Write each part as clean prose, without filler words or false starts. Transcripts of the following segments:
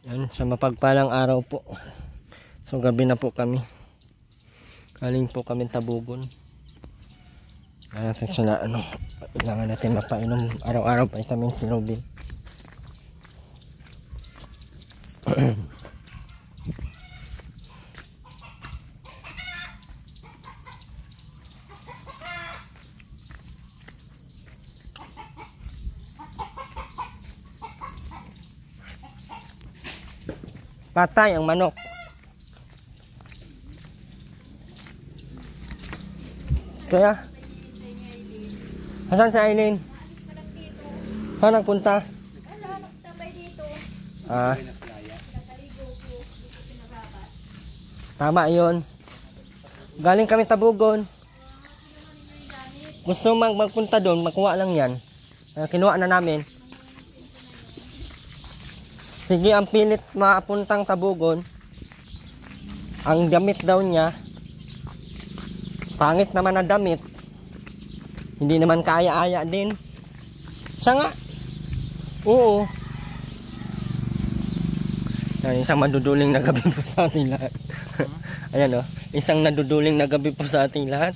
Yan, sa mapagpalang araw po. So gabi na po kami. Galing po kami Tabugon. Natin sila kailangan natin mapainom araw-araw vitamin si Robin. Patay ang manok. Kaya? Asan si Aileen? Saan nagpunta? Ah. Tama yun. Galing kami Tabugon. Gusto magpunta doon, makuha lang yan. Kinuha na namin. Sige, ang pilit mapuntang Tabugon. Ang damit daw niya, pangit naman na damit. Hindi naman kaya-aya din. Siya nga. Oo. Yan, isang maduduling na gabi po sa ating lahat. Ayan o. Isang naduduling na gabi po sa ating lahat.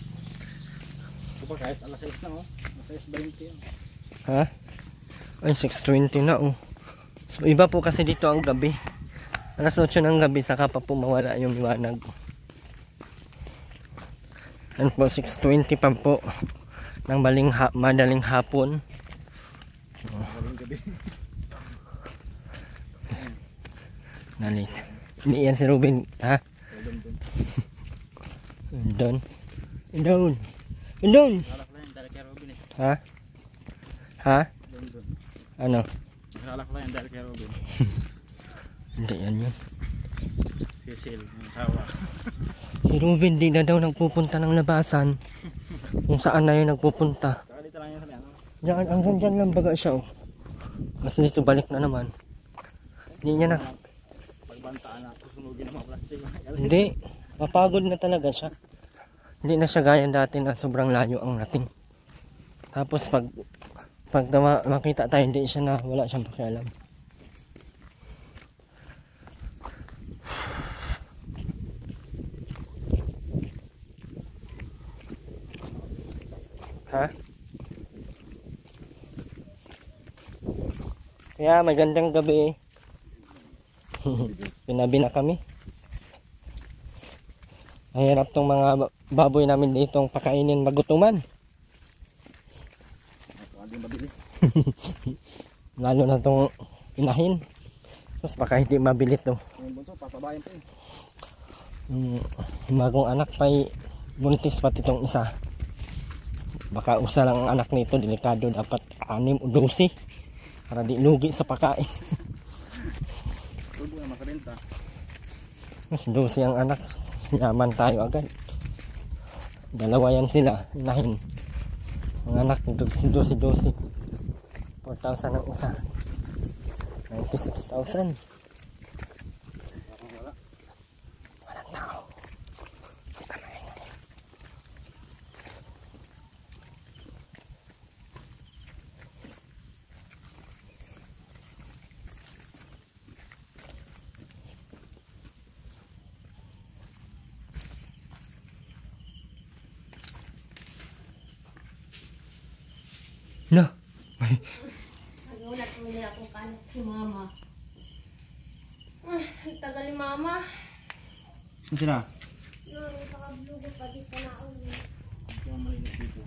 Diba kahit alas 6 na o. Alas 6:20 o. Ha? Ay, 6:20 na o. So, iba po kasi dito ang gabi. Alas 8 ng gabi, saka pa po mawala yung liwanag. Yan po, 6:20 pa po ng madaling hapon. Madaling gabi. Nalit. Hindi yan si Ruben. Ha? Doon. Doon. Doon. Ha? Ha? Ano? Nakalak lang yan dahil kay Robin. Hindi yan yun. Sisil, yung sawa. Si Ruben di na daw nagpupunta ng labasan. Kung saan na yun nagpupunta. Saka dito lang yan sa liano. Diyan, hanggang dyan lang baga siya oh. Kasi dito balik na naman. Hindi niya na. Pagbantaan na, susunugin ng mga plastic. Hindi. Mapagod na talaga siya. Hindi na siya gaya dati na sobrang layo ang rating. Tapos pag makita tayo, hindi siya na wala siyang pakialam. Ha? Kaya magandang gabi. Pinabi na kami. Mahirap tong mga baboy namin ditong pakainin magutuman. Lalo na tong inahin. Tapos baka hindi mabilit to. Bagong anak pa'y buntis pati tong isa. Baka usa lang ang anak nito, delikado, dapat 6 o 12 para di lugi sa pakain. Tubo na makabenta. Mas 12 ang anak, yaman tayo agad. Dalawa yan sila, inahin. Ang anak, 12. 4,000 ang isa. 96,000. Walang tao. No. Nagulat mo nila kung kanak si mama. Ang tagal ni mama. Ano sila? Yung nakablugo pa dito na uwi. Ito ang malinis dito.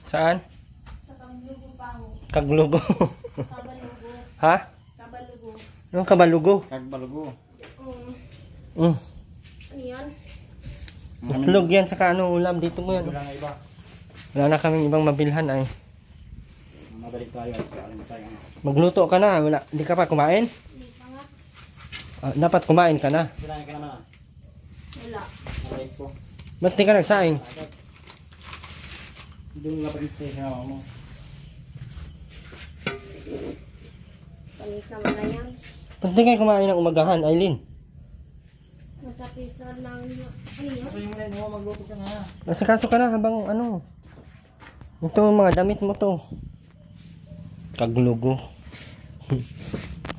Saan? Sa kablugo pa ako. Kaglugo. Kabalugo. Ha? Kabalugo. Yung kabalugo. Kagbalugo. Ano yan? Itlog yan, saka ano ulam dito mo yan. Wala nga iba. Wala na kaming ibang mabilhan ay. Mabalik tayo. Alam mo tayo. Magluto ka na, wala. Hindi ka pa kumain? Hindi pa nga. Dapat kumain ka na. Kailangan ka naman. Wala. Mabalik ko. Ba't di ka nagsaing? Doon nga pa dito sa mama mo. Panis naman na yan. Ba't di kayo kumain ng umagahan, Aileen? Masakit na lang. Ano yan? Kasi mo na yun, magluto ka na. Nasikaso ka na habang ano. Ito mga damit mo to. Kaglugo.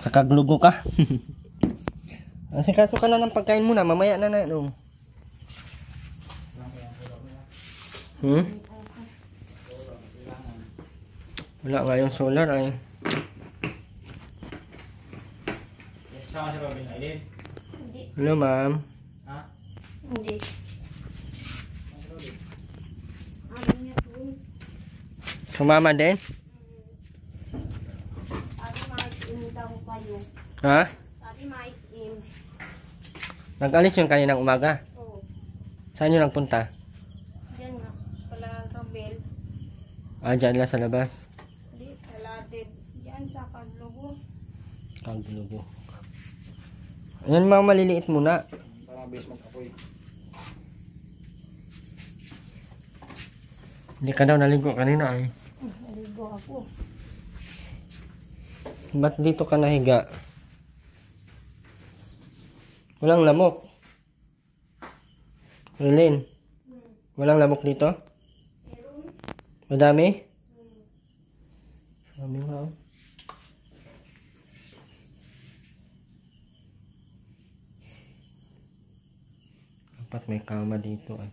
Sa kaglugo ka. Asikaso ka na ng pagkain muna, mamaya na na. No? Wala nga yung solar ay. Sama si Robin, Aileen. Hindi. Hello ma'am. Ha? Hindi. Sama si Robin. Ano niya po? Sumama din? Sabi maitim daw kayo. Ha? Sabi maitim. Nag-alis yung kaninang umaga. Oo. Saan yun nagpunta? Yan nga. Pala Robel. Ah, dyan lang sa labas. Hindi. Saladid. Yan sa Paglugo. Kaglugo. Ayan mga maliliit muna. Para mabilis mag-apoy. Hindi ka daw naligo kanina ay. Naligo ako. Ba't dito ka nahiga? Walang lamok. Rilin, walang lamok dito? Madami? Madami nga oh. Dapat may kama dito ay.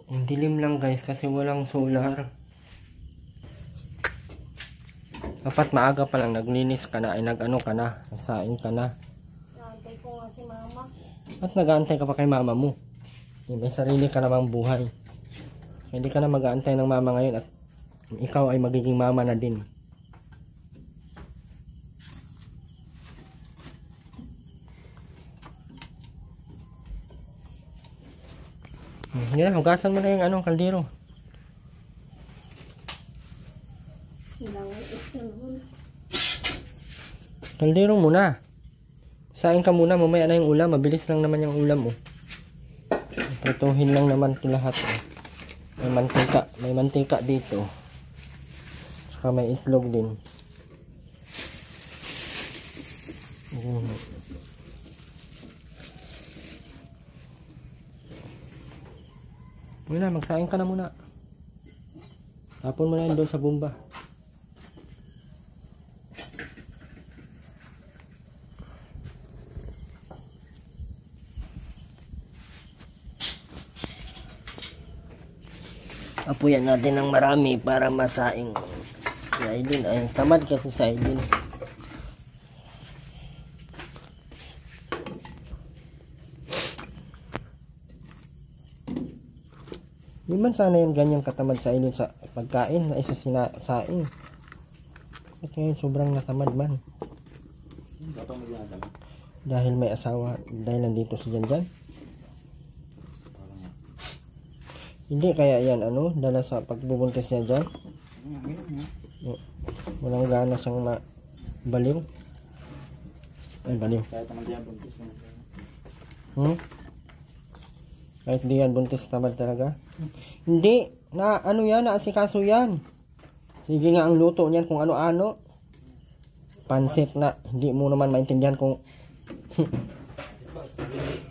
Ang dilim lang guys kasi walang solar. Dapat maaga pa lang naglinis ka na ay nag-ano ka na, nagsaing ka na. Nantay ko nga si mama. At nag-aantay ka pa kay mama mo. May sarili ka namang buhay. Hindi ka na mag-aantay ng mama ngayon at ikaw ay magiging mama na din. Yan, hugasan mo na yung anong kaldero. Ilangan ito nun. Kaldero muna. Saing ka muna, mamaya na yung ulam. Mabilis lang naman yung ulam, oh. Prituhin lang naman ito lahat, oh. May mantika dito. Saka may itlog din. Muna, magsaing ka na muna. Tapon mo na yun doon sa bomba. Apuyan natin ng marami para masaing. Si Aileen, ay tamad kasi si Aileen. Di man sana yung ganyang katamad sa Aileen sa pagkain na isa saing. At ngayon sobrang natamad man. Datang mo ginagawa. Dahil may asawa, dahil nandito si Janjan. Hindi kaya yan ano, dala sa pagbubuntis niya dyan. Walang gana siyang baliw. Ay, baliw. Kahit naman diyan buntis mo. Kahit di yan buntis, tamad talaga. Hindi, na ano yan, naasikaso yan. Sige nga ang luto niyan kung ano-ano. Pansit na, hindi mo naman maintindihan kung...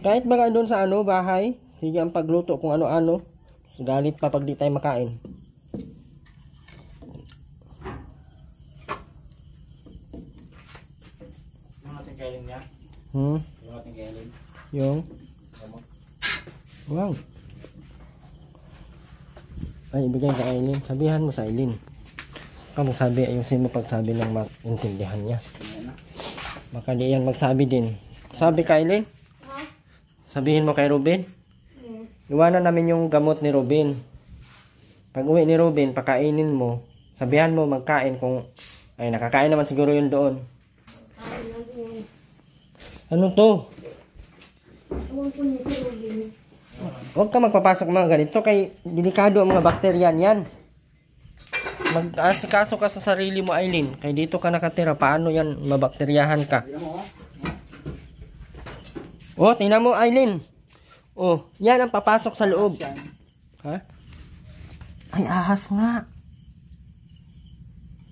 Kahit baga doon sa ano, bahay, sige ang pagluto kung ano-ano. Galit pa pag di tayo makain. Yung ating kailin niya. Yung ating kailin. Yung? Wow. Ay, ibigay ka Aileen. Sabihan mo sa Aileen. Kamu sabi, ayusin mo pagsabi ng maintindihan niya. Baka di yan magsabi din. Sabi ka Aileen? Ha? Sabihin mo kay Ruben? Iwanan namin yung gamot ni Ruben. Pag uwi ni Ruben, pakainin mo. Sabihan mo magkain kung... Ay, nakakain naman siguro yun doon. Ano to? Huwag ko niya si Robin. Huwag ka magpapasok mga ganito kay delikado ang mga bakterya yan. Mag-asikaso ka sa sarili mo, Aileen. Kay dito ka nakatira, paano yan mabakteryahan ka? Oh, tingnan mo, Aileen. Oh, yan ang papasok sa loob. Ha? Ay, ahas nga.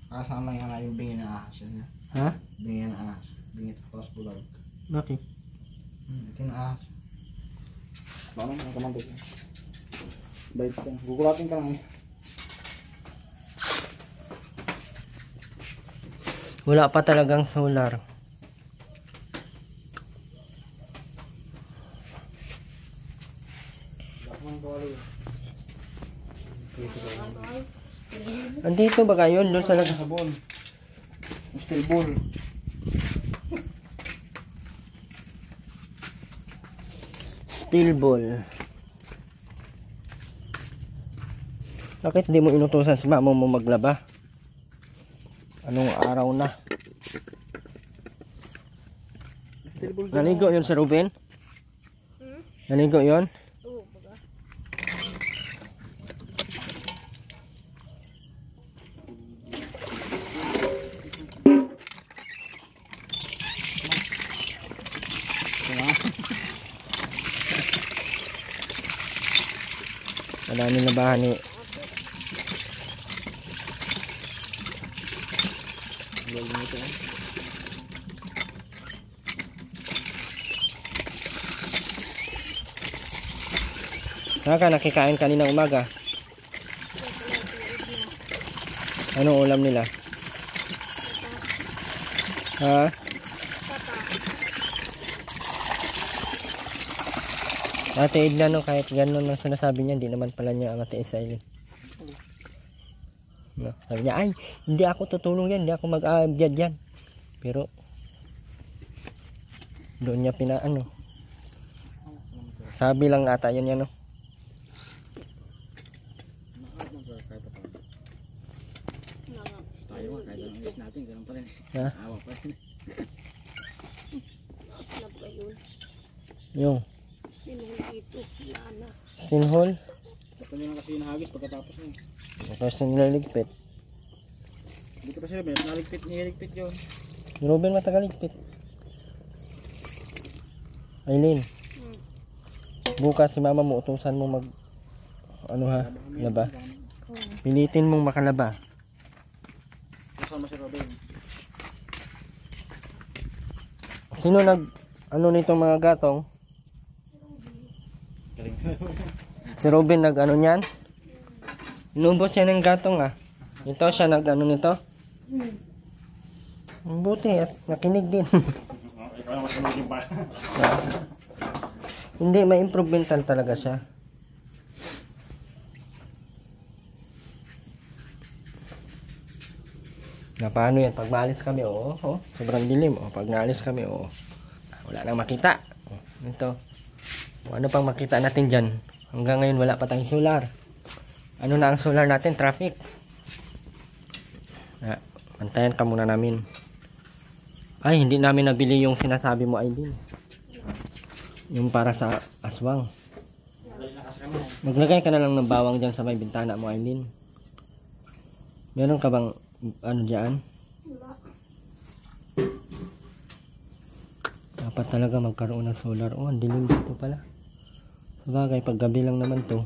Kasama nga yung bingi na ahas yan. Ha? Bingi na ahas. Bingi tapos bulag. Bakit? Ito na ahas. Baka ang kamambay. Bait ka. Gugulatin ka lang eh. Wala pa talagang solar. Andito ba kayo? Doon sa Sabon. Steel ball. steel ball. Bakit di mo inutusan si mama mo maglaba? Anong araw na? Steel ball. Naligo yun sa Ruben? Naligo yun? Oo, baga. Madami na bahan ni Naka nakikain kanina umaga. Anong ulam nila? Ha? Ate Edna, no, kahit gano'n ang sinasabi niya, hindi naman pala niya ang Ate Isailin. No, sabi niya, ay, hindi ako tutulong yan, hindi ako mag-abyad yan. Pero, doon niya pinaano. Sabi lang ata yun yan, no. Tayo kahit anong ilis natin, ganun pa rin. Ha? Awa pa rin. Lab ba yun? Yung, Sinong dito? Wala na. steel hole. Basta nyo lang kasi nahagis pagkatapos nun. Tapos nilaligpit. Hindi ko pa sila, niligpit yun. Si Ruben matagal ligpit. Aileen, bukas si mama mo, utusan mo mag, ano ha, laba. Pilitin mong makalaba. Kasama si Robin. Sino nag, ano nitong mga gatong? Galing. Si Ruben nag ano niyan? Inubos siya ng gatong ah. Ito siya nag ano nito? Buti at nakinig din. Ikaw na mas lumaging pa. Hindi, may improvemental talaga siya. Na paano yan? Pag maalis kami, oo. Oh, sobrang dilim. Oh, pag naalis kami, oo. Wala nang makita. Oh, ito. Ano pang makita natin dyan? Hanggang ngayon wala pa tayong solar. Ano na ang solar natin? Traffic. Pantayan ka muna namin. Ay, hindi namin nabili yung sinasabi mo, Aileen. Yung para sa aswang. Maglagay ka na lang ng bawang dyan sa may bintana mo, Aileen. Meron ka bang ano dyan? Dapat talaga magkaroon ng solar. Oh, ang dilim dito pala. Sabagay, pag gabi lang naman to.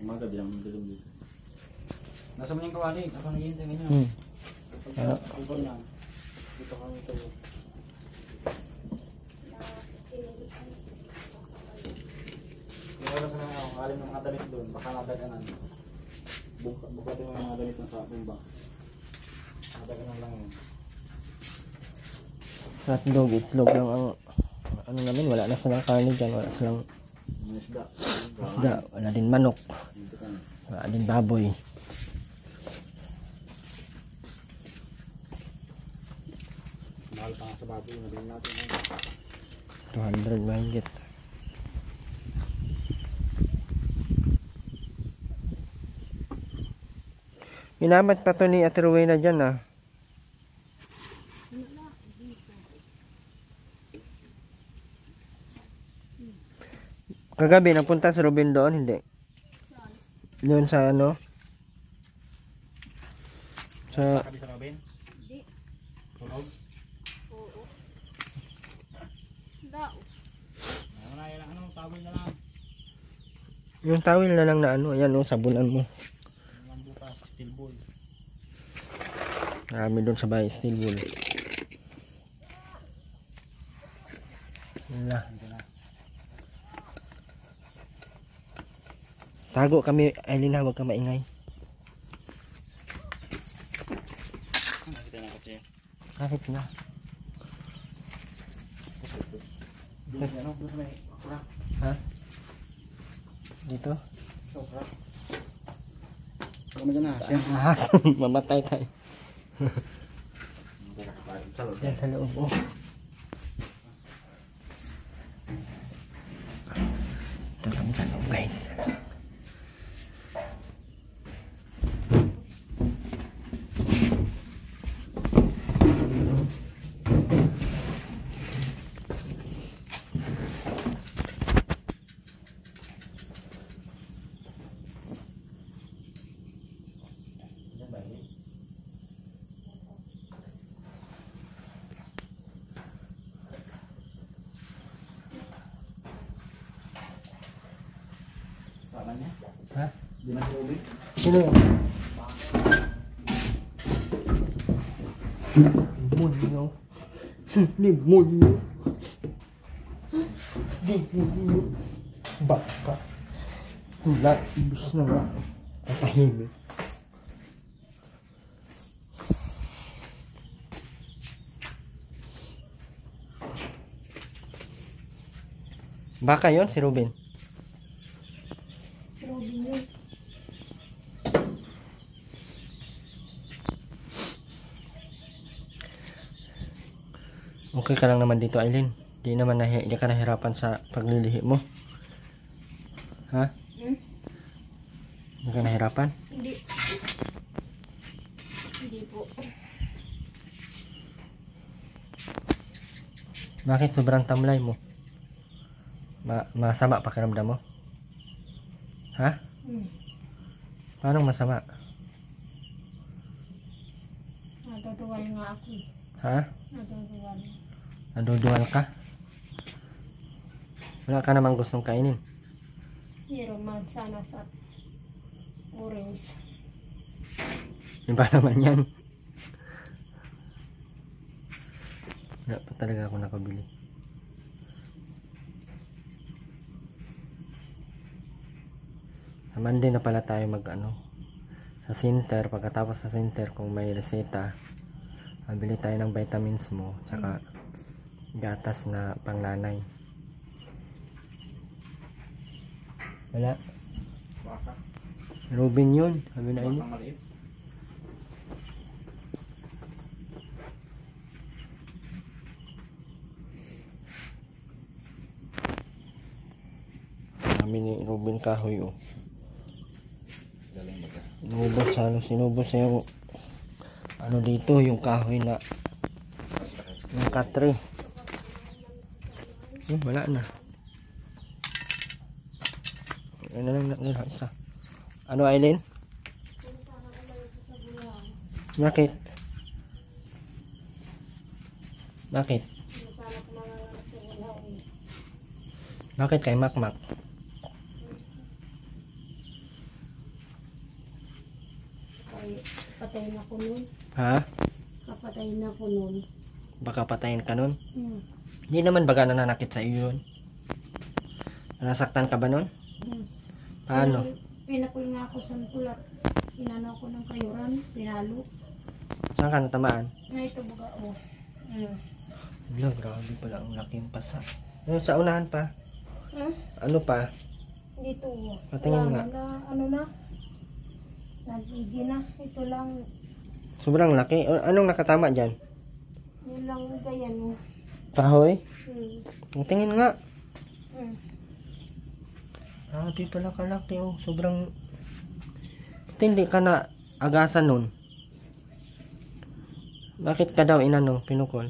Magabi lang, dilim dito. Nasa mo yung kawali? Ako naghihintay ganyan. Ano? Ito niya. Dito kami ito. Wala ka na ako, alim ng mga damit doon, baka nadaganan. Bukatin mo yung mga damit sa tumba. Nadaganan lang yun. Hotdog, itlog lang ang ano namin, wala na silang karne dyan, wala silang Mga isda. isda, wala din manok, Dito ka. wala din baboy. Mahal pa nga sa baboy, nabili natin. 200 mahigit. Minamat pa to ni Ate Rowena dyan ah. Kagabi napunta si Ruben doon, hindi? Doon sa ano? Sa Sabi sa Robin? Hindi. Tunog? Oo. Dao. Ano na yan, ano, tawil na lang. yung tawil na lang na ano, ayan oh, sabunan mo. Yung lang bukas, steel ball. Marami doon sa bahay, steel wool. Wala. Tago kami, Aileen ha, huwag ka maingay. natin. Kahit na. Doon ano, doon sa may okra. Ha? Dito? Sa okra. Ano dyan na, siya. Ahas. Mamatay tayo. Sa loob. Yan sa loob. Oh. Ito kami sa loob guys. Tama niya. Ha? Di na sa ubi. Sino yun? Demonyo. Demonyo. Demonyo. Baka. Wala. Ibis na nga. Tatahimik. Baka yun si Ruben. Robin yun. Okay ka lang naman dito, Aileen. Di naman hindi ka nahirapan sa paglilihi mo. Ha? Hmm? Hindi ka nahirapan? Hindi. Hindi po. Bakit sobrang tamlay mo? Masama pakiramdam mo? Ha? Hmm. Paano masama? Naduduwal nga ako eh. Ha? Naduduwal. Naduduwal ka? Wala ka namang gustong kainin? Meron man sana sa orange. Iba naman yan. Wala pa talaga ako nakabili. Sa Monday na pala tayo sa center. Pagkatapos sa center, kung may reseta, mabili tayo ng vitamins mo tsaka gatas na pangnanay. Wala. Baka. Robin yun. Sabi na ini. Bakang maliit. Kami ni Robin kahoy oh. Galing baga. Sinubos sa yung dito, yung kahoy na yung katre. Wala na. Ano lang nila isa. Ano, Aileen? Bakit? Bakit? Bakit kay Makmak? Ay, patay na ko nun. Ha? Kapatay na ko nun. Baka patayin ka nun? Hmm. Hindi naman baga nananakit sa iyo yun. Nasaktan ka ba nun? Hmm. Paano? Pinapul nga ako sa tulat. Inano ko ng kayuran. Pinalo. Saan ka natamaan? Na ito baga oh. Hmm. Wala, grabe pala ang laking pasa. Sa unahan pa? Hmm? Ano pa? Dito oh. Patingin Wala nga. na, ano na. Nagigi na. Ito lang. Sobrang laki. Anong nakatama dyan? Yun lang ganyan oh. Kahoy? Hmm. Tingin nga. Hmm. Grabe pala kalaki oh. Sobrang... Ba't hindi ka na agasan nun? Bakit ka daw pinukol?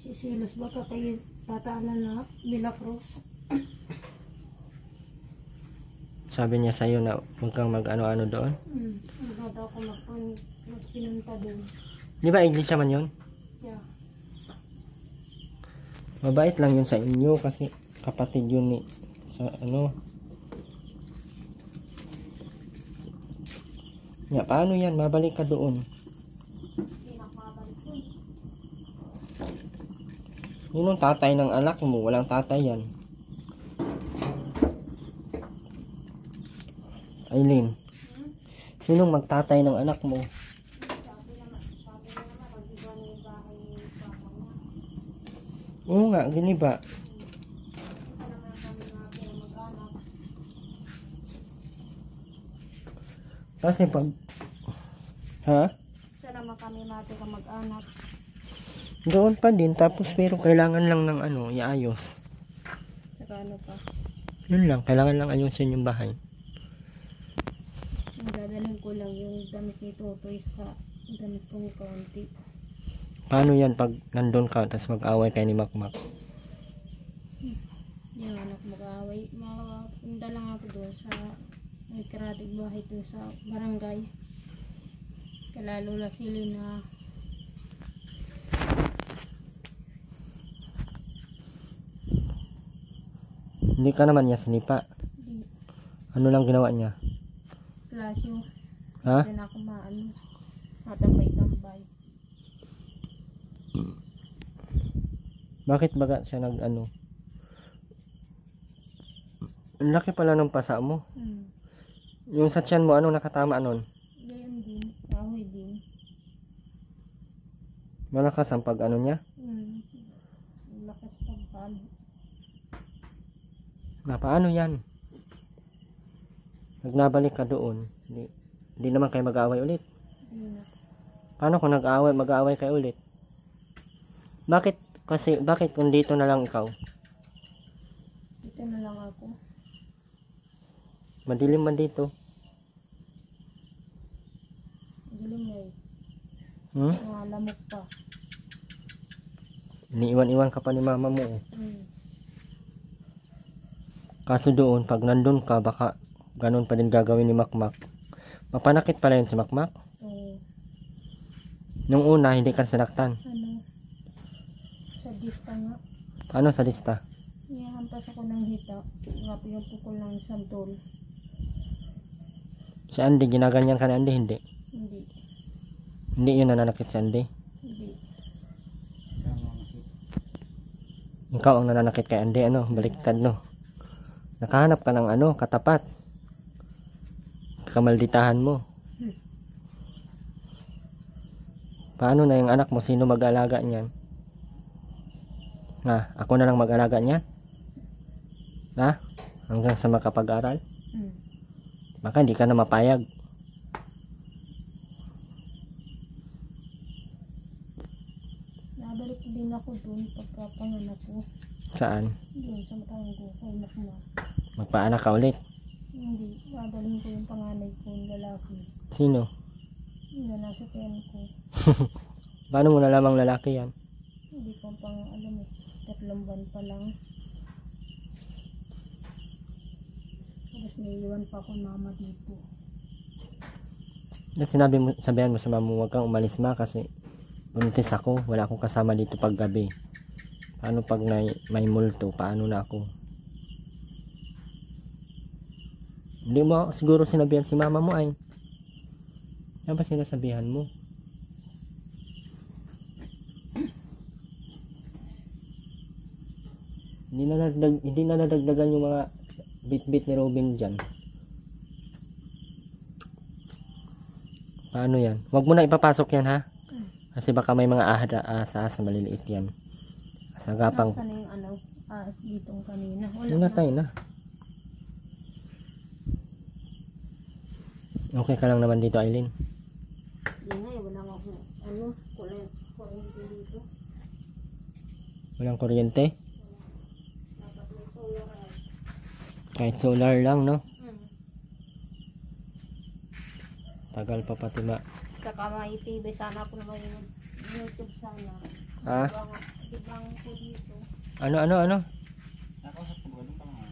Sisilos ba tayo tataanan na Milagros? Sabi niya sa'yo na huwag kang mag-ano-ano doon. Wala daw ako magpinunta doon. Di ba iglesia man yun? Yeah. Mabait lang yun sa inyo kasi kapatid yun ni sa Ya, paano yan? Mabalik ka doon. Pinakabalik ko. Yun ang tatay ng anak mo. Walang tatay yan. Aileen. Sinong magtatay ng anak mo? Sabi naman, pag iba ni Oo nga, giniba. Isa naman kami natira mag-anak. Kasi pag... Ha? Isa naman kami natira mag-anak. Doon pa din. Tapos pero kailangan lang ng ano, iayos. Saka ano pa. Yun lang. Kailangan lang ayusin yung bahay. Ang dadalhin ko lang yung damit ni Totoy sa damit kong kaunti. Paano yan pag nandun ka tapos mag-away kayo ni Makmak? Yung anak mag-away. Makapunta lang ako doon sa may karatig bahay doon sa barangay. Kalalo na sila na Hindi ka naman niya sinipa. di Ano lang ginawa niya? klasyo. Ha? Hindi na ako maano. Matambay-tambay. Bakit baga siya nag ano? Ang laki pala ng pasa mo. Yung sa tiyan mo, anong nakatama nun? Gayon din. Kahoy din. Malakas ang pag ano niya? Lakas pagpalo. Na paano yan? Nagnabalik ka doon. Hindi naman kayo mag-aaway ulit. Hindi na. Paano kung mag-aaway kayo ulit? Bakit kung dito na lang ikaw? Dito na lang ako. Madilim man dito. Galing na eh. Hmm? Mga lamok pa. Iniiwan-iwan ka pa ni mama mo. Kaso doon, pag nandun ka, baka ganun pa din gagawin ni Makmak. Mapanakit pala yun si Makmak. Nung una, hindi ka sinaktan. Ano? Sa dista nga. Paano sa lista? Niyahampas ako ng hita. Nga pinupukol ng santol. Si Andy, ginaganyan ka ni Andy, hindi. Hindi. Hindi yun nananakit si Andy. Hindi. Ikaw ang nananakit kay Andy, ano? Baliktad, no? Nakahanap ka ng ano, katapat. Kamalditahan mo. Paano na yung anak mo? Sino mag-alaga niyan? Ha? Ako na lang mag-alaga niyan? Ha? Hanggang sa makapag-aral? Baka hindi ka na mapayag. Nabalik din ako dun pagkapanganak ko. Saan? Doon sa matanggo ko. Magpaanak ka ulit. Hindi. Dadalhin ko yung panganay ko yung lalaki. Sino? Yung nasa tiyan ko. Paano mo nalamang lalaki yan? Hindi ko pang alam eh. 3 buwan pa lang. Tapos naiiwan pa ako mama dito. At sabihan mo sa mama mo, huwag kang umalis ma kasi buntis ako. Wala akong kasama dito pag gabi. Paano pag may multo? Paano na ako? Hindi mo siguro sinabihan si mama mo ay. Ano ba sinasabihan mo? Hindi na nadagdagan yung mga bit-bit ni Robin dyan. Paano yan? Huwag mo na ipapasok yan ha. Kasi baka may mga ahas na maliliit yan. Sagapang. Nasaan yung ano? Ditong kanina. Wala Yun na tayo na. Okay ka lang naman dito, Aileen? Hindi nga eh. Wala akong ano. Kuryente dito. Walang kuryente? Kahit solar lang, no? Tagal pa pati Saka may TV sana ako naman yung YouTube sana. Ha? Ibang ko dito. Ano? Nakausap ko ba? Doon pa nga.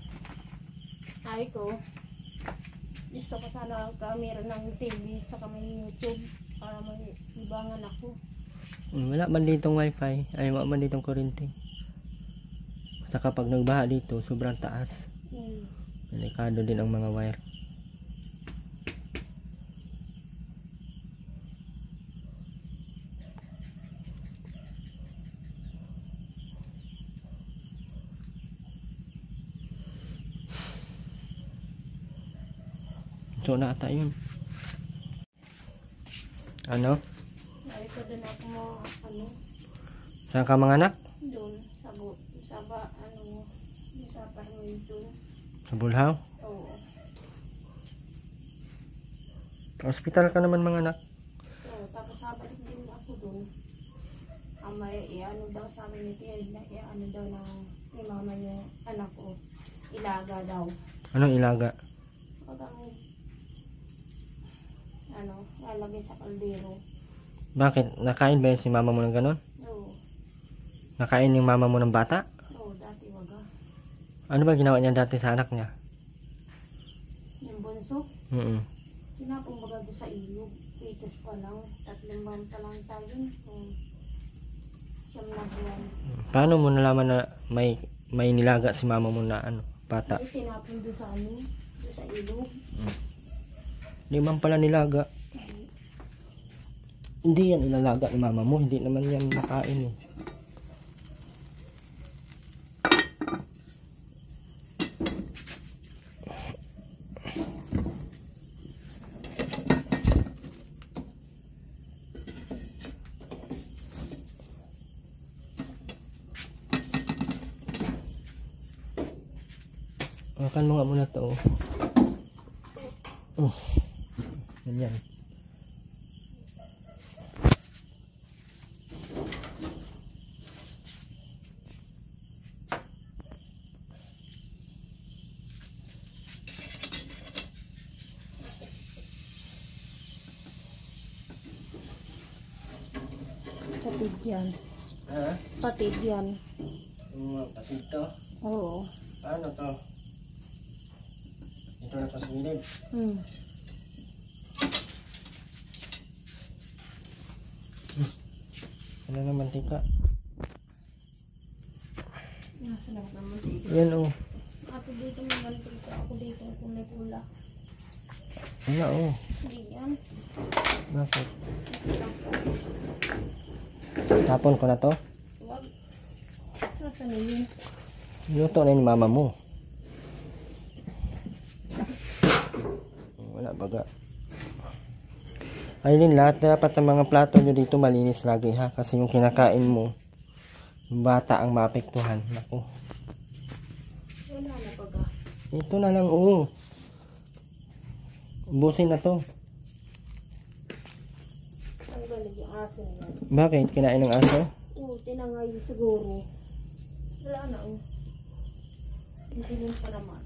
Sabi ko, gusto ko sana camera ng TV saka may YouTube para may libangan ako. Wala man ditong wifi. Ay, wala man ditong kuryente. Saka pag nagbaha dito, sobrang taas. Delikado din ang mga wire. So na ata yun. Ano? Sabi ko doon ako mo, ano, Saan ka mga anak? Doon, sa parang doon. Sa Bulhaw? Oo. Hospital ka naman mga anak. Oo, tapos sabalik din ako doon. May ano daw sabi ni Tia, ano daw ni mama yung anak ko. Ilaga daw. Anong ilaga? Lalagay sa kaldero. Bakit? Nakain ba yun si mama mo ng ganon? Oo. Nakain yung mama mo ng bata? Oo, dati waga. Ano ba ginawa niya dati sa anak niya? Yung bunso, sinapong baga doon sa ilog. Pitos pa lang, 3 buwan pa lang tayo. Siyam na buwan. Paano mo nalaman na may nilaga si mama mo na bata? Sinapong doon sa ilog. Hindi man pala nilaga. Hindi yan inalaga ni mama mo. Hindi naman yan nakain eh. Makan mo nga muna to. Ganyan. Patid yan. Ha? Patid yan. Patid to? Oo. Ano to? Ito na pa sa gilid. Ano na mantika? Nasa lang naman dito. Yan o. Ako dito may mantika. Ako dito kulay pula. Ano o? Hindi yan. Bakit? Tapon ko na to? Wag. Nasa na yun? Luto na yung mama mo. Wala baga. Ayun, lahat dapat ng mga plato nyo dito malinis lagi ha. Kasi yung kinakain mo, yung bata ang maapektuhan. Naku. Wala na baga. Ito na lang, oo. Ubusin na to. Tanggalin yung aso yan. Bakit? Kinain ng aso? Oo, tinangay siguro. Wala na Hindi din pa naman.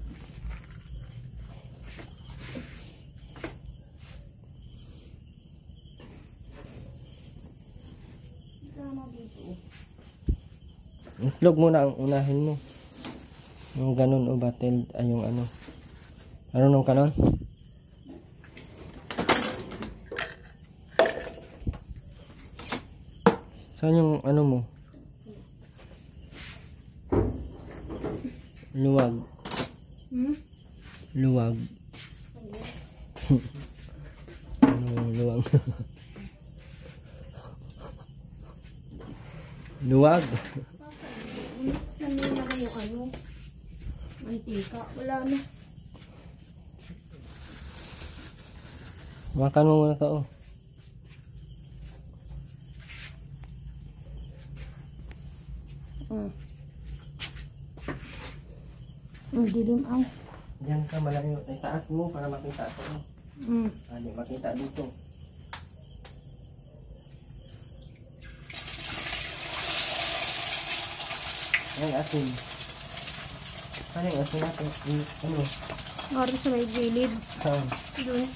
Sana dito. Itlog muna ang unahin mo. Yung ganun o battle ay yung ano. Marunong ka nun? Saan yung ano mo? Luwag. Luwag. Ano luwag? Luwag. Nanila ko yung mantika. Wala na. Makan mo muna to. Ang dilim ang. Diyan ka malayo. Ay, taas mo para makita ito. Hindi makita dito. Ayan, asin. Ano yung asin natin? Ano? Ngayon sa may gilid. Saan? Doon.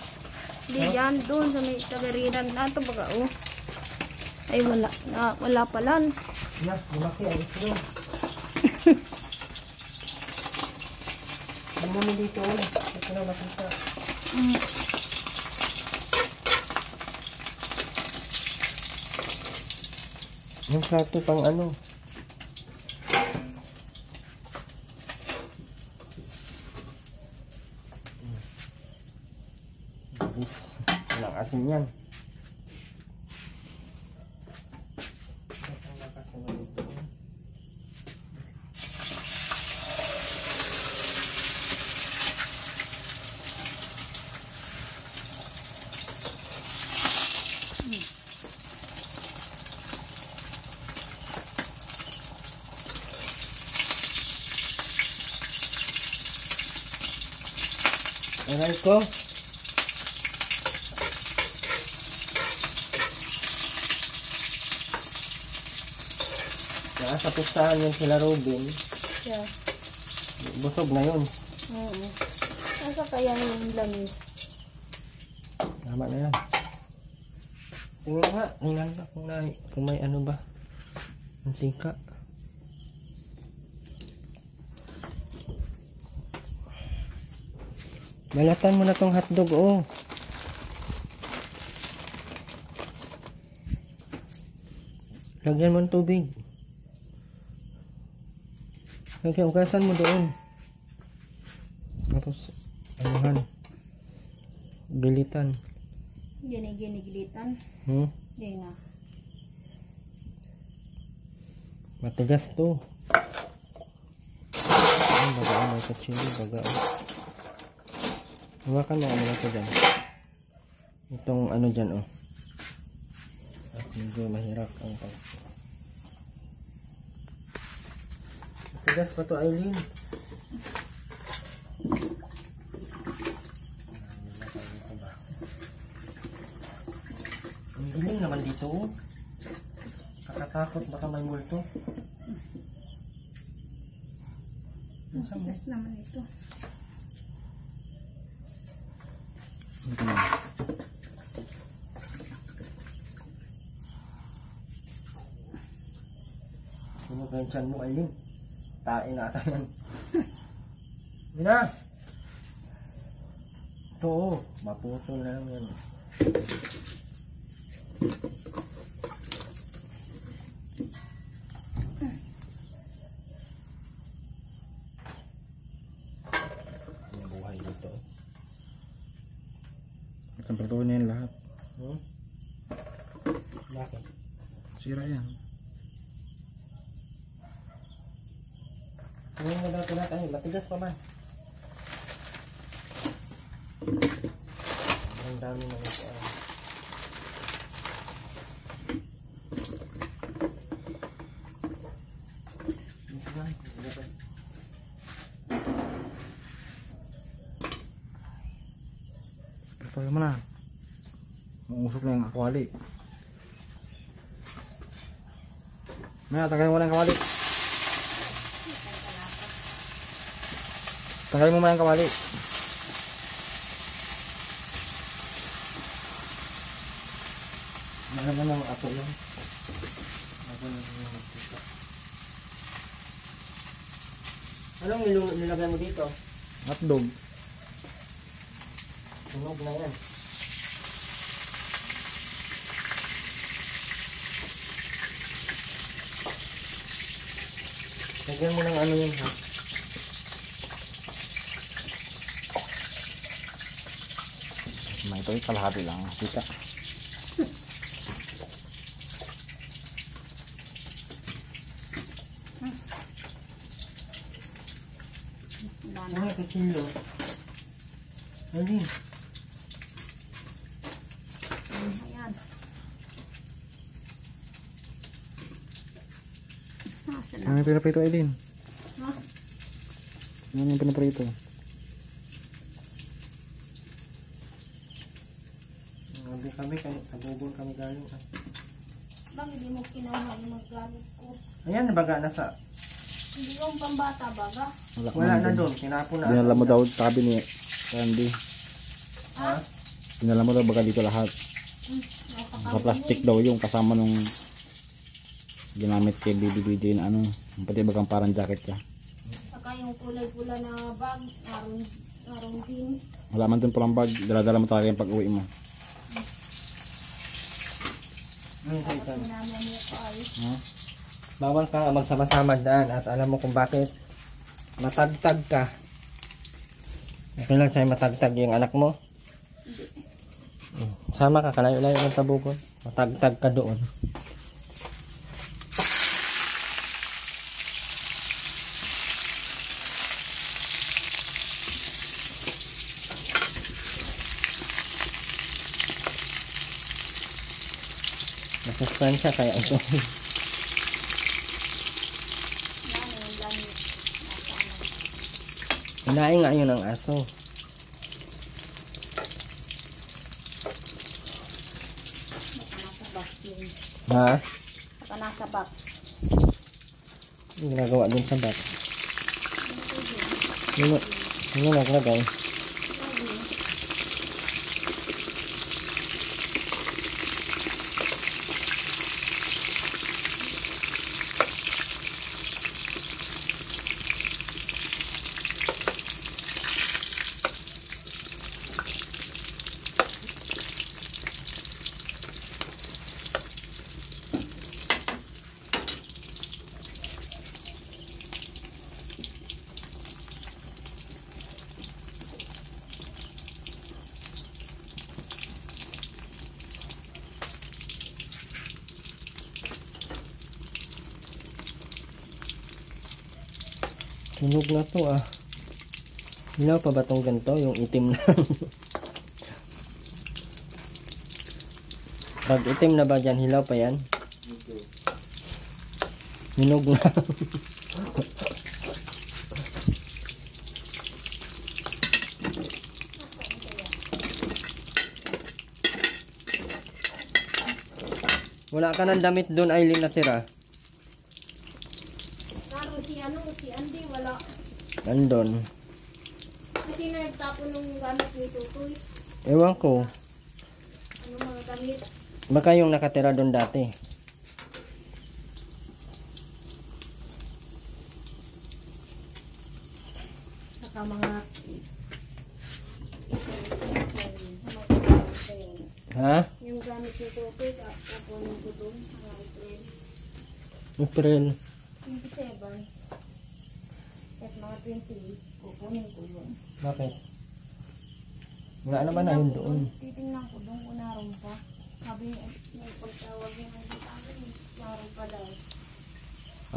Di yan. Doon sa may tagarinan. Nato baga Ay wala. Wala palan. Nak, lumaki. Ay, ito. Ang mami dito. Ito na makita. Yung plato pang ano. Walang asin yan. Aray ko. Nasa pustahan yun sila Robin. Yeah. Busog na yun. Oo. Nasa kaya yung langis? Tama na yan. Tingnan nga. Tingnan nga kung may ano ba. Ang sika. Balatan mo na tong hotdog, oh. Lagyan mo ng tubig. Ugasan mo doon. Tapos, anuhan. Gilitan. Giniglitan. Hindi na. Matigas to. Ay, bagaan mo ito chili. Bagaan. Hawakan mo ano ito dyan. Itong ano dyan, oh. At medyo mahirap ang pag... Matigas pa to, Aileen. Ang dilim naman dito, oh. Kakatakot, baka may multo. Matigas naman ito. Ano ba yung tiyan mo, Aileen? Tain nata yan. Hindi na! Ito, oh. Maputol na lang yan. Ang buhay dito. Temperaturan niya yan lahat. Bakit? Sira yan. Ngayon mo daw tinatay. Matigas pa ba? Ang dami na ito. Pagpagay mo na. Umusok na yung kawali. Maya, tagay mo na yung kawali. Tagay mo muna yung kawali. Ano naman ang ato yun? Ako na yung dito. Anong nilagay mo dito? Hotdog. Tunog na yan. Lagyan mo ng ano yun, ha? May ito ay kalahati lang. Kita. Ano yung kutsilyo? Ano yun? Ayan. Ano yung pinaprito, Aileen? Ha? Ano yung pinaprito? Nabi kami, kabubon kami galing. Bakit di mo kinuha yung maggamit ko? Ayan, nabaga na sa... Hindi yung pambata baga. Wala na doon, tinapon na. Dinala mo daw tabi ni Candy. Ha? Dinala mo daw baga dito lahat. Sa plastic daw yung kasama nung ginamit kay BBBD na ano. Pati bagang parang jacket ka. Saka yung kulay pula na bag, narong din. Wala man dun palang bag. Dala-dala mo talaga yung pag-uwi mo. Tapos sinama mo ko ay. Ha? Bawal ka magsama-sama daan at alam mo kung bakit matagtag ka. Okay lang sa'yo matagtag yung anak mo. Sama ka, kalayo-layo ng tabugon. Matagtag ka doon. Nasustansya kaya ito. Yan yung langit. Hinain nga yun ang aso. box yun. Ha? Saka nasa box. Yung ginagawa din sa bat. Yung naglagay. Tunog na to ah. Hilaw pa ba tong ganito? Yung itim na. Pag itim na ba dyan, hilaw pa yan? Hinog na. Wala ka ng damit doon, Aileen, natira. Karo si Andy wala. Nandun. Kasi nagtapon ng gamit ni Tutoy. Ewan ko. Ano mga gamit. Baka yung nakatira doon dati. Saka mga Ha? yung gamit ni Tutoy tapunin ko doon sa April. April. 27. At mga 20, kukunin ko yun. Bakit? Wala naman na yun doon. Titingnan ko doon kung naroon pa. Sabi may pagtawag niya ng sa akin, naroon pa daw.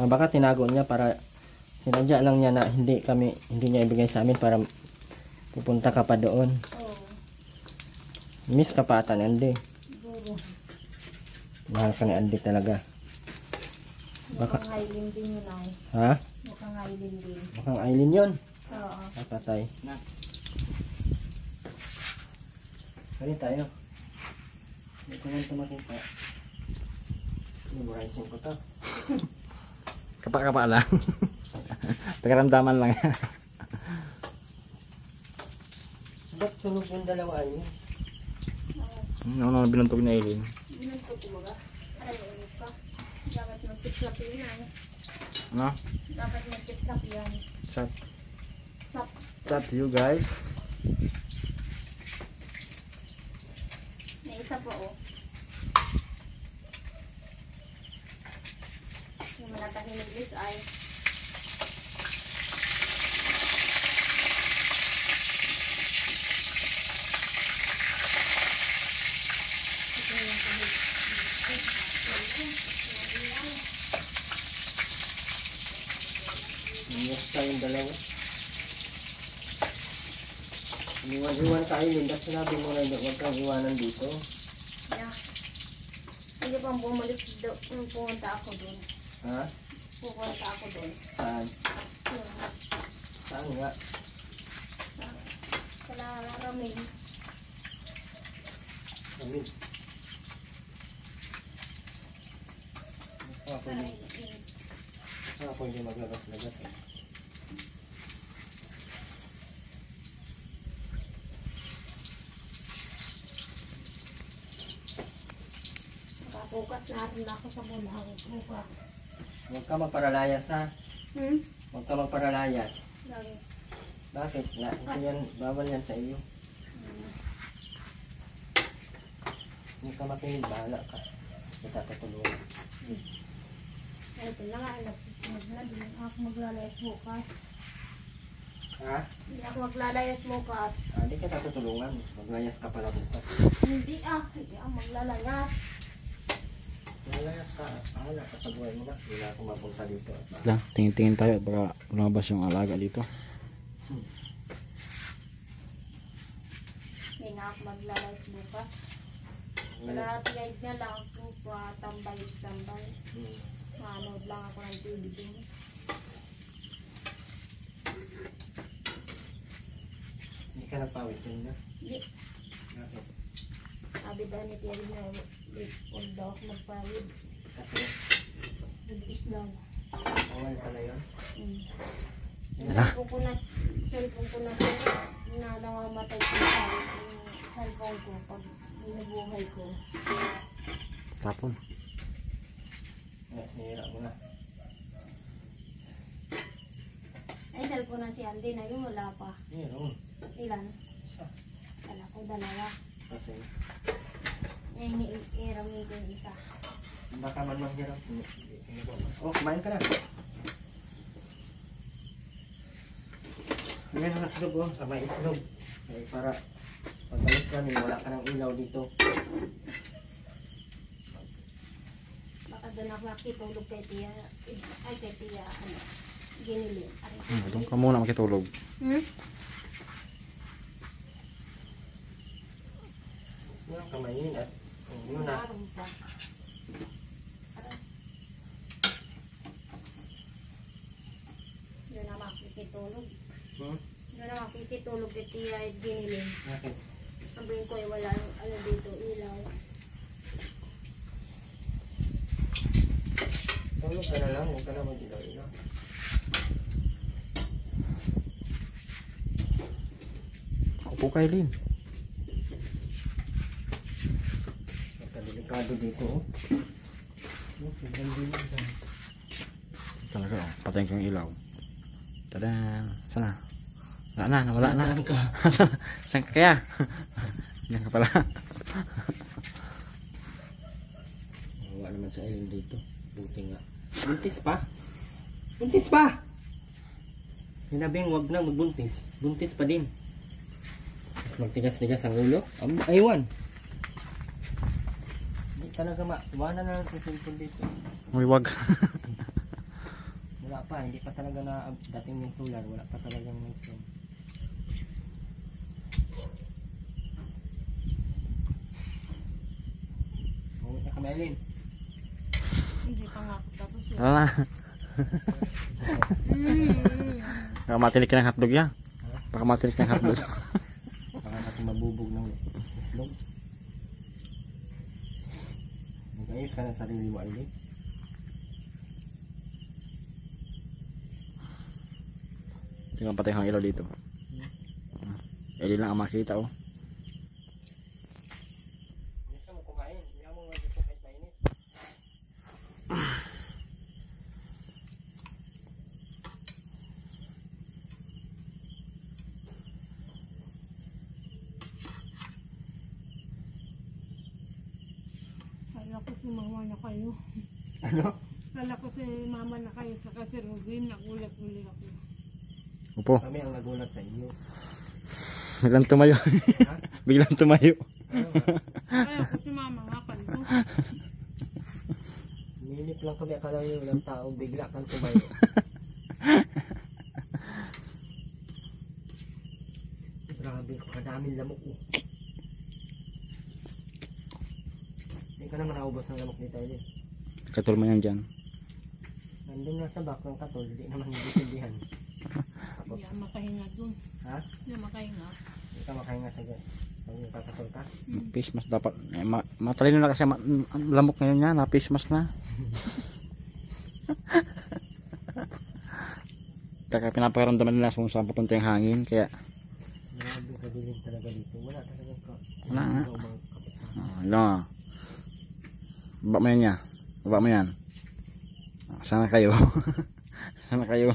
Baka tinago niya para sinadya lang niya na hindi niya ibigay sa amin para pupunta ka pa doon. Oo, Miss ka pa ata ni Andy. siguro. Mahal ka ni Andy talaga. Mukhang Aileen din yun ay. Ha? Mukhang Aileen din. Mukhang Aileen yun. Oo. Patay. Kali tayo. Hindi ko lang tumakita. Memorize ko to. Kapa lang. Pagkaramdaman lang. Ba't sunog yung dalawa yun? Ano binuntog ni Aileen? Ginanto ko ba? Ay, ano ka? Dapat mag-tip-sap yan. Ano? Dapat mag-tip-sap yan. Chat. Sap. Chat to you guys. May isa po oh. Yung manatahimik is ay Yes tayong dalawa. Iwan tayo Linda. Sinabi mo na huwag kang iwanan dito. yeah. Hindi pang bumalik do, pumunta ako doon. Ha? Pupunta ako doon. Saan? Yun. Saan nga? Sa Laramig. Amin. Ako hindi maglagas-lagas eh. Nakapukas na rin ako sa bulang. Bukas. Huwag ka magparalayas ha. Huwag ka magparalayas. Lagi. Bakit? Hindi yan, bawal yan sa iyo. Hindi ka makinig, bahala ka. Kita tutulungan. Ito na nga, hindi ako maglalayas bukas. Ha? Hindi ako maglalayas bukas. Hindi kita tutulungan. Maglayas ka pala bukas. Hindi ako maglalayas. Maglayas ka. Bahala ka sa buhay mo na. Hindi na ako mapunta dito. Lang, tingin-tingin tayo at baka lumabas yung alaga dito. Hindi na ako maglalayas bukas. Wala tiyay na lang ako pa tambay-tambay. Manood lang ako ng TV din. Hindi ka nagpawit yun na. Hindi. Bakit? Sabi daw ni Terry na Huwag daw ako magpawid. Kasi, Nag-is daw. awal pala yun. Cellphone ko na na nangamatay ko yung cellphone ko pag binubuhay ko. Tapon. Sinira mo na. Ay, cellphone na si Andy na yun, wala pa. Meron. Ilan? Wala ko, dalawa. Kasi, Eh, irami ko yung isa. baka man manghirap. Oh, kumain ka na. Ayan ang itlog, oh. May itlog. Ay, para pag-alis kami, wala ka ng ilaw dito. Baka doon ako makitulog kay Tia. Ay, kay Tia, ginili. Doon ka muna makitulog. Yun ang kamayin at yun na. Araw pa. Doon na makikitulog. Doon na makikitulog kay Tia at ginili. Bakit? Sabihin ko, wala dito, ilaw. Tulog ka na lang, huwag ka na mag-ilaw-ilaw. Upo ka, Eileen. Delikado dito, oh. Sobrang dilim dyan. Talaga, oh. Patayin ko yung ilaw. Tada! Sana? Wala na, wala na. Saan ka kaya? Diyan ka pala. Wala naman sa ilong dito. Buti nga. Buntis pa? Buntis pa! Sinabing wag na magbuntis. Buntis pa din. Tapos magtigas-tigas ang ulo. Aywan! Hindi talaga wala na lang sa cellphone dito. Uy, wag. Wala pa, hindi pa talaga na dating yung solar. Wala pa talagang may phone. Huwag na kamelin. Hindi pa nga ako tapos yun. Wala na. Baka matinik ka ng hotdog yan. Baka matinik ka ng hotdog. Baka natin mabubog ng itlog. Mag-ayos ka ng sarili mo, Aileen. Tingnan patay ang ilaw dito. Eileen lang ang makita, oh. Gusto mo kumain? Hindi mo gusto kahit mainit. Kala ko si mama na kayo. Ano? Kala ko si mama na kayo sa kasi Rubin. Nagulat-ulit ako. Upo. Kami ang nagulat sa iyo. Biglang tumayo. Ha? Biglang tumayo. Ano nga? Kaya ko si mama nga kayo. Minip lang kami. Akala nyo walang tao. Bigla kang tumayo. Grabe. Kadaming lamok. Oh. Hindi ka naman naubos ng lamok dito, Aileen. Katulma yan dyan. Nandun nga sa back ng katol. Hindi naman hindi sindihan. Hindi ako makahinga dun. Ha? Hindi ako makahinga. Hindi ka makahinga sa dyan. Pag nagkakatol ka. Fish mask dapat. Matalino na kasi lamok ngayon yan. Fish mask na. Kaya pinapakiramdaman nila kung saan papunta yung hangin. Kaya Grabe kadilim talaga dito. Wala talagang wala nga. mga kapitbahay. Ano? Baba mo yan niya. Baba mo yan. Sana kayo. Sana kayo.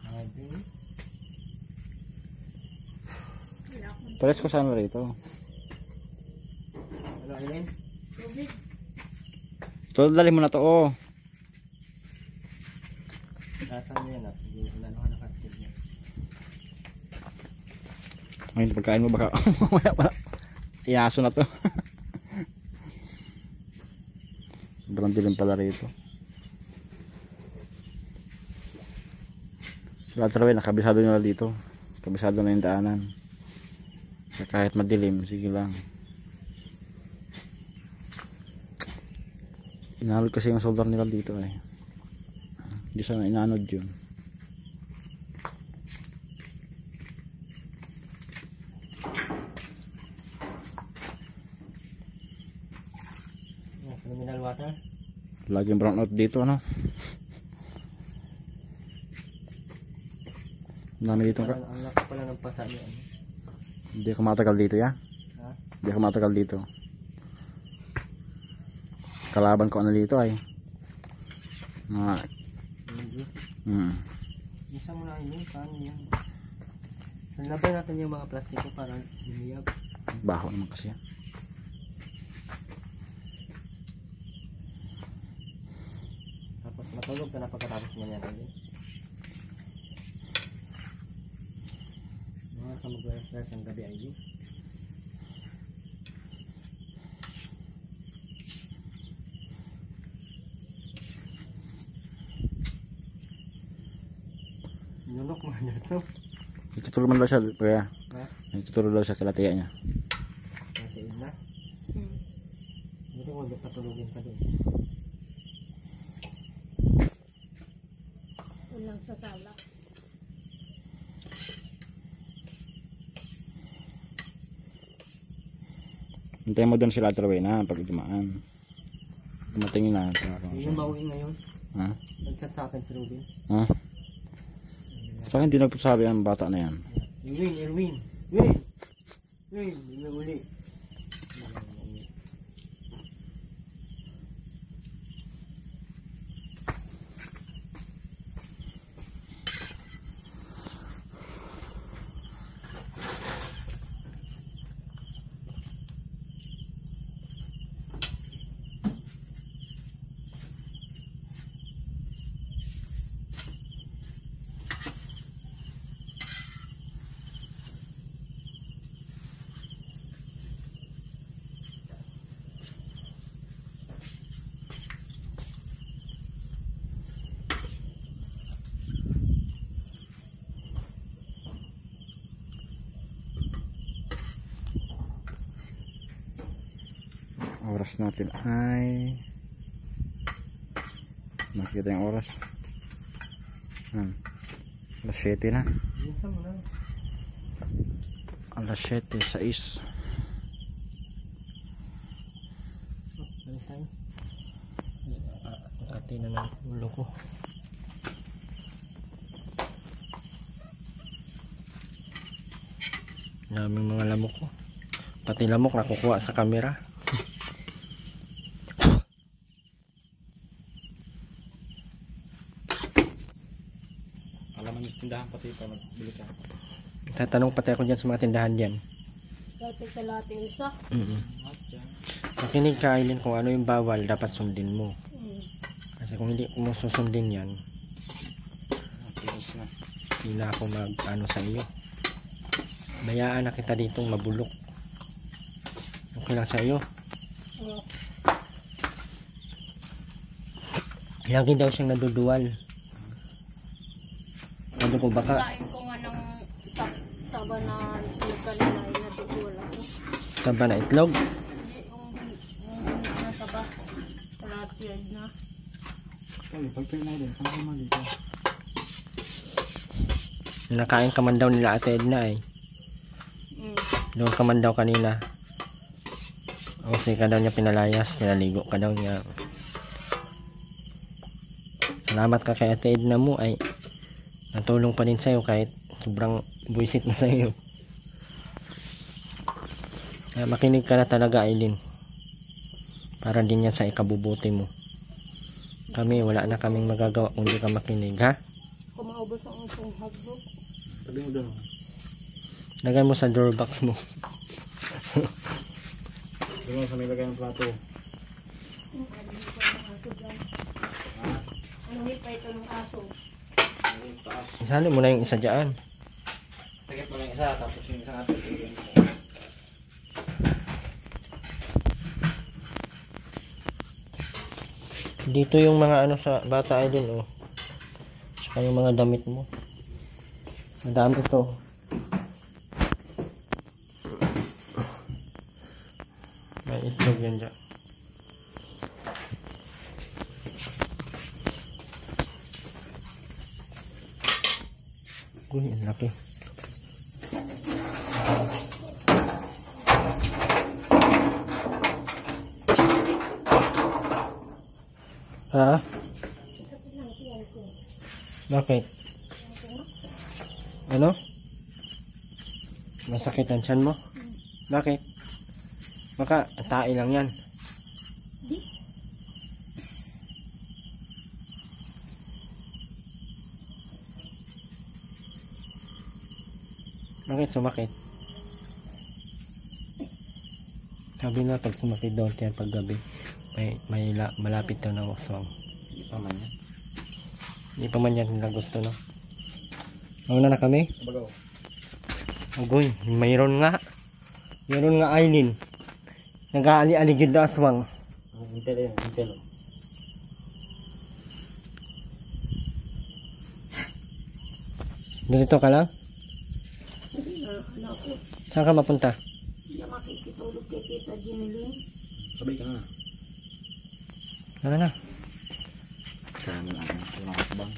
Grabe. Pares ko sana rito. Ano, Aileen? Tubig. Tulad dali mo na to, oh. Nasaan mo yan at sige, inanuhan ang kastig niya. Ngayon pagkain mo baka wala. Iaso na to. Sobrang dilim pala rito. Lahat rin, nakabisado nila dito. Kabisado na yung daanan. Kaya kahit madilim, sige lang. Inalod kasi yung soldar nila dito eh. Hindi sana inanod yun. Mineral water. Laging brown out dito, ano? Dami dito ka. Ang laki pala ng pasa niya. Ano? Hindi ako matagal dito, ya. Ha? Hindi ako matagal dito. Kalaban ko ano dito ay. Mga Hindi. Isa mo na yun. Paano yan? Nalabay natin yung mga plastiko para lumiyab. baho naman kasi yan. Tapos matulog ka na pagkatapos mo yan. Mga ka mag-rest ang gabi ay Nunok mo niya ito. Itutulog man daw siya, kuya. Ha? Itutulog daw siya sa latiya niya. Nasiid na. Hindi ko huwag patulogin pa din. Ulang sa sala. Hintayin mo doon sila Terway na pag dumaan. Dumatingin na. Hindi yung mauwi ngayon. Ha? Nag-chat sa akin si Ruben. Ha? Sa akin hindi nagpasabi ang bata na yan. Erwin! Hindi uli. Oras natin ay makita yung oras. Alas 7 na. Minsan mo na. Alas 7, 6. Balik tayo. Ate na ng ulo ko. Daming mga lamok ko. Pati lamok nakukuha sa camera. Alaman yung tindahan pati ito nagbili ka. Tatanong pati ako dyan sa mga tindahan dyan. Dati sa lating isa. Makinig ka, Aileen, kung ano yung bawal dapat sundin mo. Kasi kung hindi mo susundin yan, hindi na ako mag-ano sa iyo. Bayaan na kita ditong mabulok. Okay lang sa iyo. Lagi daw siyang naduduwal. Sabi ko baka Kain ko nga ng saba na kanina ay natutulog ako. saba na itlog. Hindi, yung nasaba. Palatiyad na. Kali, pagpil na din. Kami mo dito. Nakain ka man daw nila Ate Edna eh. Doon ka man daw kanina. Kasi ka daw niya pinalayas. Pinaligo ka daw niya. Salamat ka kay Ate Edna mo ay natulong pa din sa'yo kahit sobrang buisit na sa'yo. Kaya makinig ka na talaga, Aileen. Para din yan sa ikabubuti mo. Kami, wala na kaming magagawa kung di ka makinig, ha? Kung maubos ang usong hagbo. Sabi mo doon. Lagay mo sa door box mo. Sabi mo sa may lagay ng plato. Ano hipay ito ng aso? Isali mo na yung isa dyan. Sagit mo lang isa, tapos yung isang ato. Dito yung mga ano sa bata ay din, oh. Saka yung mga damit mo. Madami ito. May itlog yan dyan. Uy, ang laki. Ha? Bakit? Ano? Masakit ang tiyan mo? Bakit? Baka tae lang yan. Bakit sumakit? Sabi na pag sumakit daw yan pag gabi, malapit daw ng uswang. Hindi pa man yan. Hindi pa man yan nila gusto, no? Mauna na kami? Bagaw. Agoy, mayroon nga. Mayroon nga Aileen. Nag-aali-aligid na aswang. Intel yan, intel. Dito ka lang? Hindi na, ano ko. Saan ka mapunta? Hindi na makikitulog kay Tita Jinilin. Sabay ka na. Saan na? Kaya mo na ano, yung mga kabang.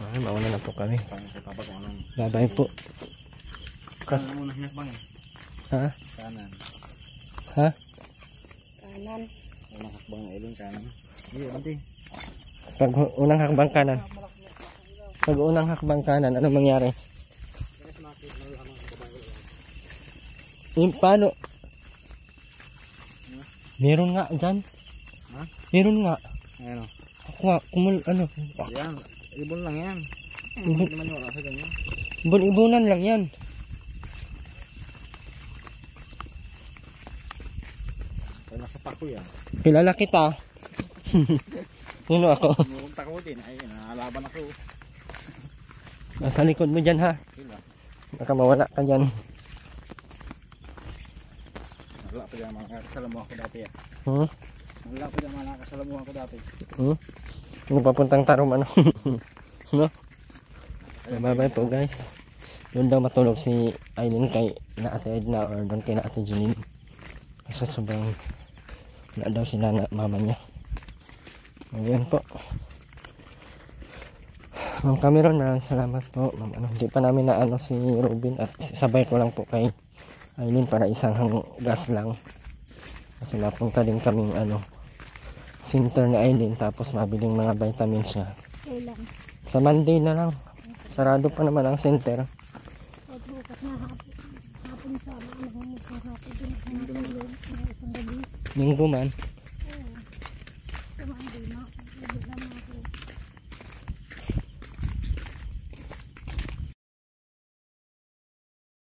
Ay, mauna na po kami. Parang sa kapag kung anong. Bye-bye po. Kanan muna hinakbang eh. Ha? Kanan. Ha? Kanan. Unang hakbang na ilong kanan. Hindi, ante. Pag unang hakbang kanan. Pag unang hakbang kanan, ano mangyari? Paano? Meron nga dyan. Ha? Meron nga. Ayan o. Ako nga, ano? Yan, ibon lang yan. Ibon. Hindi naman yung oras sa ganyan. Ibon-ibonan lang yan. Kaya nasa pako yan. Kilala kita. Sino ako? Pumunta ko din. Ay, nakalaban ako. Nasa likod mo dyan ha. Sila. Baka mawala ka dyan. Wala pa dyan mga kasalamuha ko dati. Hmm? Wala pa dyan mga kasalamuha ko dati. Hmm? Yung papuntang Tarum ano. No? Bye-bye po guys. Doon daw matulog si Aileen kay na Ate Edna or doon kay na Ate Janine. Kasi sobrang na daw sila na mama niya. Ayan po. Ma'am Cameron, maraming salamat po. Ma'am, hindi pa namin na ano si Robin at sabay ko lang po kay Aileen para isang gas lang. Kasi napunta din kaming ano center ni Aileen tapos mabiling mga vitamins niya. Kailan? Sa Monday na lang. Sarado pa naman ang center. At bukas na hapon sana. Ano mo sa hapon din. Isang gabi. Linggo man.